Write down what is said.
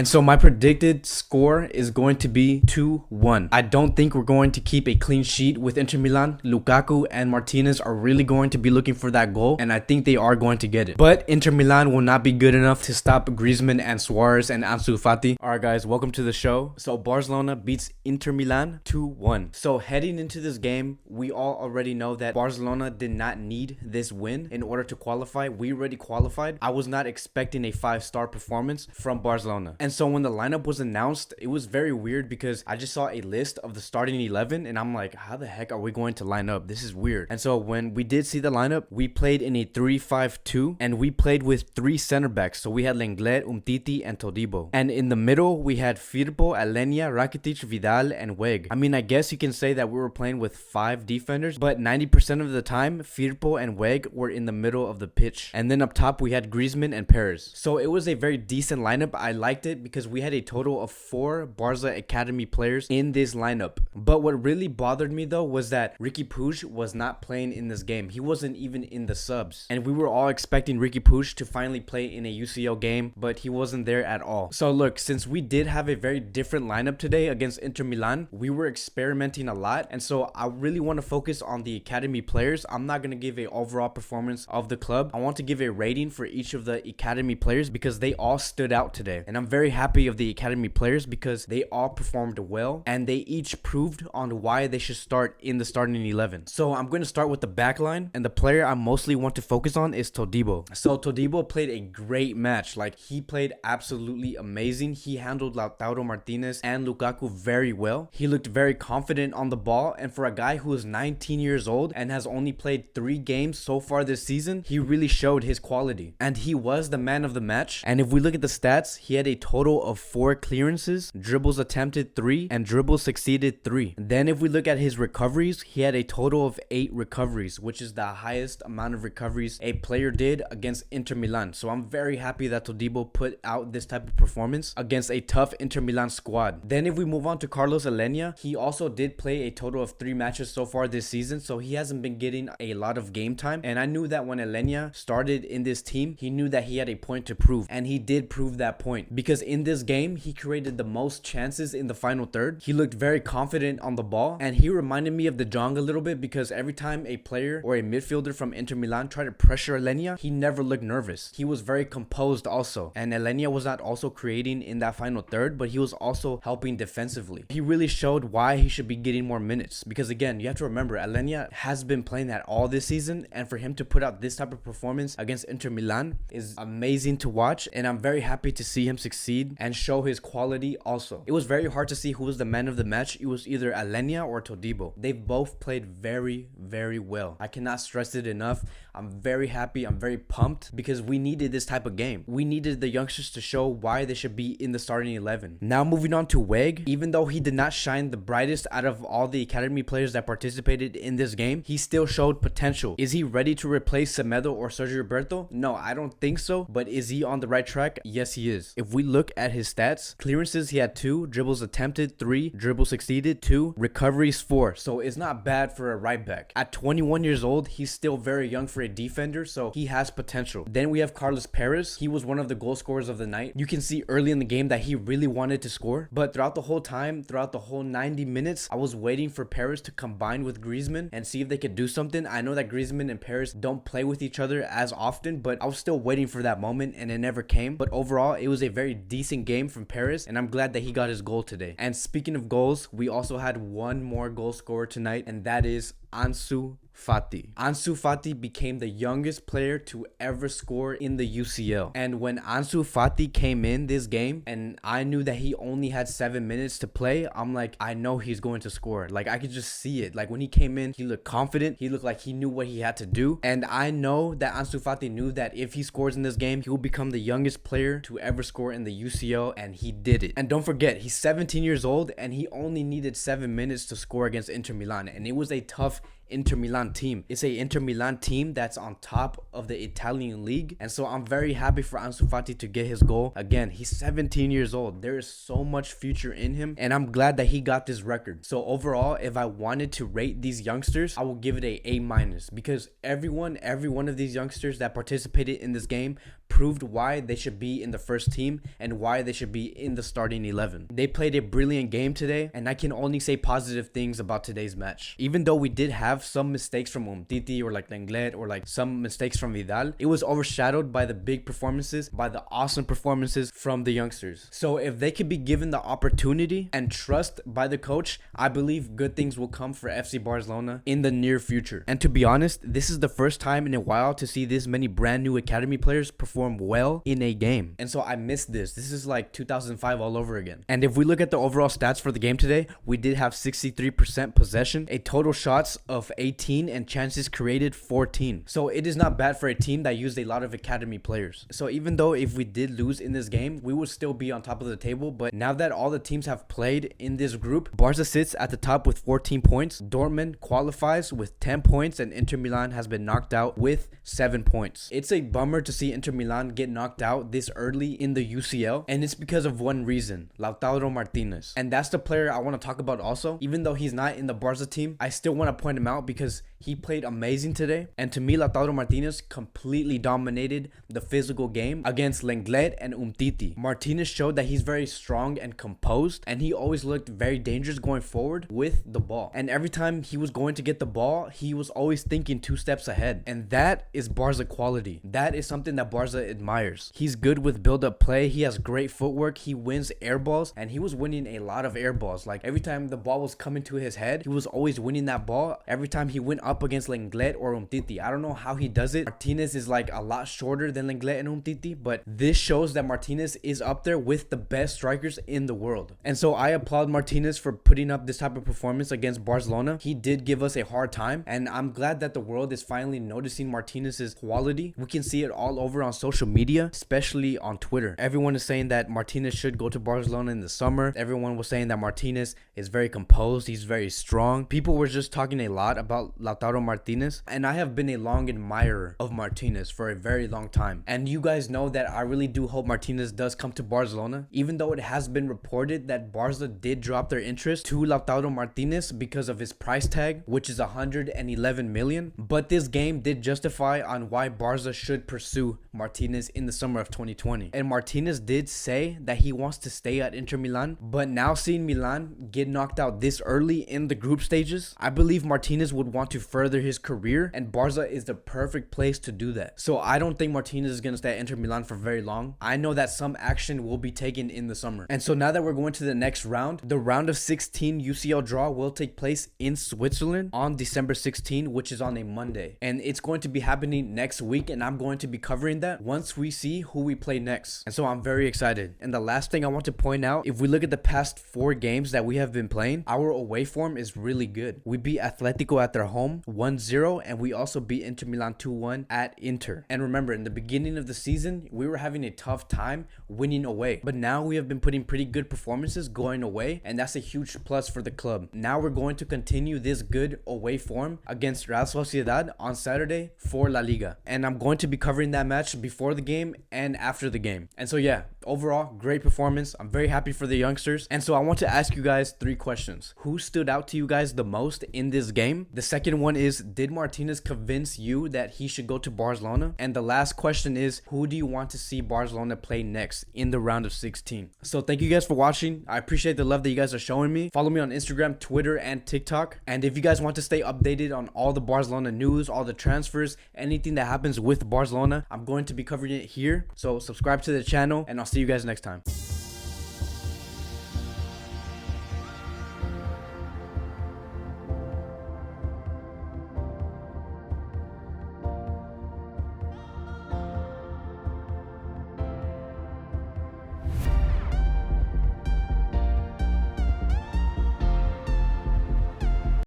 And so my predicted score is going to be 2-1. I don't think we're going to keep a clean sheet with Inter Milan. Lukaku and Martinez are really going to be looking for that goal, and I think they are going to get it. But Inter Milan will not be good enough to stop Griezmann and Suarez and Ansu Fati. Alright guys, welcome to the show. So Barcelona beats Inter Milan 2-1. So heading into this game, we all already know that Barcelona did not need this win in order to qualify. We already qualified. I was not expecting a 5-star performance from Barcelona. And so when the lineup was announced, it was very weird because I just saw a list of the starting 11 and I'm like, how the heck are we going to line up? This is weird. And so when we did see the lineup, we played in a 3-5-2 and we played with 3 center backs. So we had Lenglet, Umtiti, and Todibo. And in the middle, we had Firpo, Aleña, Rakitic, Vidal, and Weg. I mean, I guess you can say that we were playing with 5 defenders, but 90% of the time, Firpo and Weg were in the middle of the pitch. And then up top, we had Griezmann and Perez. So it was a very decent lineup. I liked it because we had a total of 4 Barca Academy players in this lineup. But what really bothered me though was that Riqui Puig was not playing in this game. He wasn't even in the subs. And we were all expecting Riqui Puig to finally play in a UCL game, but he wasn't there at all. So look, since we did have a very different lineup today against Inter Milan, we were experimenting a lot. And so I really want to focus on the academy players. I'm not going to give an overall performance of the club. I want to give a rating for each of the academy players because they all stood out today. And I'm very happy of the academy players because they all performed well and they each proved on why they should start in the starting 11. So I'm going to start with the back line, and the player I mostly want to focus on is Todibo. So Todibo played a great match. Like, he played absolutely amazing. He handled Lautaro Martinez and Lukaku very well. He looked very confident on the ball, and for a guy who is 19 years old and has only played 3 games so far this season, he really showed his quality. And he was the man of the match. And if we look at the stats, he had a total of 4 clearances, dribbles attempted 3, and dribbles succeeded 3. Then if we look at his recoveries, he had a total of 8 recoveries, which is the highest amount of recoveries a player did against Inter Milan. So I'm very happy that Todibo put out this type of performance against a tough Inter Milan squad. Then if we move on to Carlos Aleña, he also did play a total of 3 matches so far this season, so he hasn't been getting a lot of game time. And I knew that when Aleña started in this team, he knew that he had a point to prove, and he did prove that point because in this game, he created the most chances in the final third. He looked very confident on the ball, and he reminded me of De Jong a little bit because every time a player or a midfielder from Inter Milan tried to pressure Aleña, he never looked nervous. He was very composed also, and Aleña was not also creating in that final third, but he was also helping defensively. He really showed why he should be getting more minutes because, again, you have to remember, Aleña has been playing that all this season, and for him to put out this type of performance against Inter Milan is amazing to watch, and I'm very happy to see him succeed and show his quality also. It was very hard to see who was the man of the match. It was either Aleña or Todibo. They both played very, very well. I cannot stress it enough. I'm very happy. I'm very pumped because we needed this type of game. We needed the youngsters to show why they should be in the starting 11. Now moving on to Weg. Even though he did not shine the brightest out of all the academy players that participated in this game, he still showed potential. Is he ready to replace Semedo or Sergio Roberto? No, I don't think so. But is he on the right track? Yes, he is. If we look at his stats, clearances he had 2, dribbles attempted 3, dribbles succeeded 2, recoveries 4. So it's not bad for a right back. At 21 years old, he's still very young for a defender, so he has potential. Then we have Carlos Perez. He was one of the goal scorers of the night. You can see early in the game that he really wanted to score, but throughout the whole time, throughout the whole 90 minutes, I was waiting for Perez to combine with Griezmann and see if they could do something. I know that Griezmann and Perez don't play with each other as often, but I was still waiting for that moment and it never came. But overall, it was a very decent game from Perez, and I'm glad that he got his goal today. And speaking of goals, we also had one more goal scorer tonight, and that is Ansu Fati. Ansu Fati became the youngest player to ever score in the UCL. And when Ansu Fati came in this game and I knew that he only had 7 minutes to play, I'm like, I know he's going to score. Like, I could just see it. Like, when he came in, he looked confident. He looked like he knew what he had to do. And I know that Ansu Fati knew that if he scores in this game, he will become the youngest player to ever score in the UCL, and he did it. And don't forget, he's 17 years old and he only needed 7 minutes to score against Inter Milan. And it was a tough Inter Milan team. It's a Inter Milan team that's on top of the Italian league, and so I'm very happy for Ansu Fati to get his goal. Again, he's 17 years old. There is so much future in him, and I'm glad that he got this record. So overall, if I wanted to rate these youngsters, I will give it a A- because every one of these youngsters that participated in this game proved why they should be in the first team and why they should be in the starting 11. They played a brilliant game today, and I can only say positive things about today's match. Even though we did have some mistakes from Umtiti or like Lenglet or like some mistakes from Vidal, it was overshadowed by the big performances, by the awesome performances from the youngsters. So if they could be given the opportunity and trust by the coach, I believe good things will come for FC Barcelona in the near future. And to be honest, this is the first time in a while to see this many brand new academy players perform well in a game. And so I missed this. This is like 2005 all over again. And if we look at the overall stats for the game today, we did have 63% possession, a total shots of 18, and chances created 14. So it is not bad for a team that used a lot of academy players. So even though if we did lose in this game, we would still be on top of the table. But now that all the teams have played in this group, Barca sits at the top with 14 points. Dortmund qualifies with 10 points, and Inter Milan has been knocked out with 7 points. It's a bummer to see Inter Milan get knocked out this early in the UCL, and it's because of one reason: Lautaro Martinez. And that's the player I want to talk about also. Even though he's not in the Barca team, I still want to point him out because he played amazing today. And to me, Lautaro Martinez completely dominated the physical game against Lenglet and Umtiti. Martinez showed that he's very strong and composed, and he always looked very dangerous going forward with the ball. And every time he was going to get the ball, he was always thinking 2 steps ahead. And that is Barca quality. That is something that Barca admires. He's good with build-up play. He has great footwork. He wins air balls, and he was winning a lot of air balls. Like every time the ball was coming to his head, he was always winning that ball. Every time he went up against Lenglet or Umtiti, I don't know how he does it. Martinez is like a lot shorter than Lenglet and Umtiti, but this shows that Martinez is up there with the best strikers in the world. And so I applaud Martinez for putting up this type of performance against Barcelona. He did give us a hard time, and I'm glad that the world is finally noticing Martinez's quality. We can see it all over on social media, especially on Twitter. Everyone is saying that Martinez should go to Barcelona in the summer. Everyone was saying that Martinez is very composed. He's very strong. People were just talking a lot about Lautaro Martinez, and I have been a long admirer of Martinez for a very long time. And you guys know that I really do hope Martinez does come to Barcelona, even though it has been reported that Barca did drop their interest to Lautaro Martinez because of his price tag, which is 111 million. But this game did justify on why Barca should pursue Martinez in the summer of 2020. And Martinez did say that he wants to stay at Inter Milan, but now seeing Milan get knocked out this early in the group stages, I believe Martinez would want to further his career, and Barca is the perfect place to do that. So I don't think Martinez is going to stay at Inter Milan for very long. I know that some action will be taken in the summer. And so now that we're going to the next round, the round of 16 UCL draw will take place in Switzerland on December 16, which is on a Monday. And it's going to be happening next week, and I'm going to be covering that once we see who we play next. And so I'm very excited. And the last thing I want to point out, if we look at the past 4 games that we have been playing, our away form is really good. We beat Atletico at their home 1-0, and we also beat Inter Milan 2-1 at Inter. And remember, in the beginning of the season, we were having a tough time winning away, but now we have been putting pretty good performances going away, and that's a huge plus for the club. Now we're going to continue this good away form against Real Sociedad on Saturday for La Liga, and I'm going to be covering that match before the game and after the game. And so yeah, overall great performance. I'm very happy for the youngsters. And so I want to ask you guys 3 questions. Who stood out to you guys the most in this game? The second one is, did Martinez convince you that he should go to Barcelona? And the last question is, who do you want to see Barcelona play next in the round of 16? So thank you guys for watching. I appreciate the love that you guys are showing me. Follow me on Instagram, Twitter, and TikTok. And if you guys want to stay updated on all the Barcelona news, all the transfers, anything that happens with Barcelona, I'm going to be covering it here. So subscribe to the channel, and I'll see you guys next time.